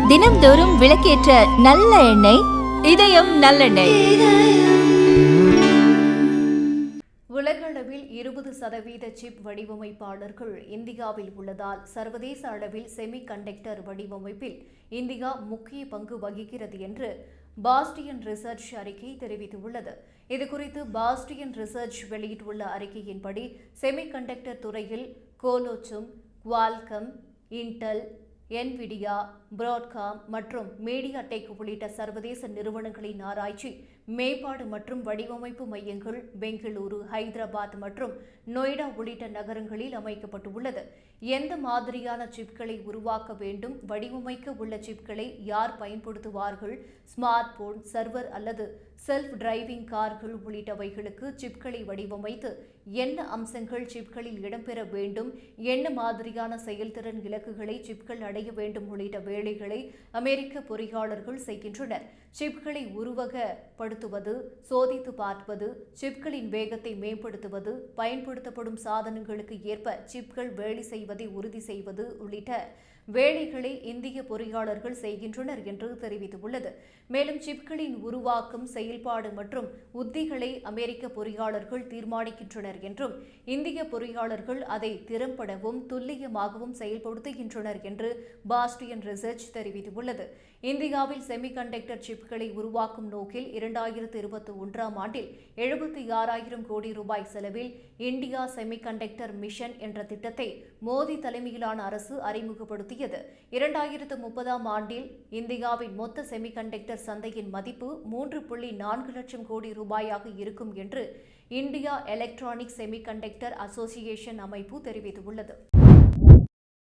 தினம்தோறும் விளக்கேற்ற நல்ல எண்ணெய் இதயம் நல்லெண்ணெய். உலகளவில் 20% சிப் வடிவமைப்பாளர்கள் இந்தியாவில் உள்ளதால் சர்வதேச அளவில் செமிகண்டக்டர் வடிவமைப்பில் இந்தியா முக்கிய பங்கு வகிக்கிறது என்று பாஸ்டியன் ரிசர்ச் அறிக்கை தெரிவித்துள்ளது. இதுகுறித்து பாஸ்டியன் ரிசர்ச் வெளியிட்டுள்ள அறிக்கையின்படி செமிகண்டக்டர் துறையில் கோலோச்சும், குவால்கம், இன்டெல், என்விடியா, பிராட்காம் மற்றும் மீடியாடெக் உள்ளிட்ட சர்வதேச நிறுவனங்களின் ஆராய்ச்சி, மேம்பாடு மற்றும் வடிவமைப்பு மையங்கள் பெங்களூரு, ஹைதராபாத் மற்றும் நொய்டா உள்ளிட்ட நகரங்களில் அமைக்கப்பட்டுள்ளது. எந்த மாதிரியான சிப்களை உருவாக்க வேண்டும், வடிவமைக்க உள்ள சிப்களை யார் பயன்படுத்துவார்கள், ஸ்மார்ட் போன், சர்வர் அல்லது செல்ஃப் டிரைவிங் கார்கள் உள்ளிட்டவைகளுக்கு சிப்களை வடிவமைத்து என்ன அம்சங்கள் சிப்களில் இடம்பெற வேண்டும், என்ன மாதிரியான செயல்திறன் இலக்குகளை சிப்கள் அடைய வேண்டும் உள்ளிட்ட வேலைகளை அமெரிக்க பொறியாளர்கள் செய்கின்றனர். சிப்களை உருவகப்படுத்துவது, சோதித்து பார்ப்பது, சிப்களின் வேகத்தை மேம்படுத்துவது, பயன்படுத்தப்படும் சாதனங்களுக்கு ஏற்ப சிப்கள் வேலை செய்வதை உறுதி செய்வது உள்ளிட்ட வேலைகளை இந்திய பொறியாளர்கள் செய்கின்றனர் என்று தெரிவித்துள்ளது. மேலும் சிப்களின் உருவாக்கம், செயல்பாடு மற்றும் உத்திகளை அமெரிக்க பொறியாளர்கள் தீர்மானிக்கின்றனர் என்றும் இந்திய பொறியாளர்கள் அதை திறம்படவும் துல்லியமாகவும் செயல்படுத்துகின்றனர் என்று பாஸ்டியன் ரிசர்ச் தெரிவித்துள்ளது. இந்தியாவில் செமிகண்டக்டர் சிப்களை உருவாக்கும் நோக்கில் 2021ஆம் ஆண்டில் 76,000 கோடி ரூபாய் செலவில் இந்தியா செமிகண்டக்டர் மிஷன் என்ற திட்டத்தை மோடி தலைமையிலான அரசு அறிமுகப்படுத்தியது. 2030ஆம் ஆண்டில் இந்தியாவின் மொத்த செமிகண்டக்டர் சந்தையின் மதிப்பு 3.4 லட்சம் கோடி ரூபாயாக இருக்கும் என்று இந்தியா எலக்ட்ரானிக் செமிகண்டக்டர் அசோசியேஷன் அமைப்பு தெரிவித்துள்ளது.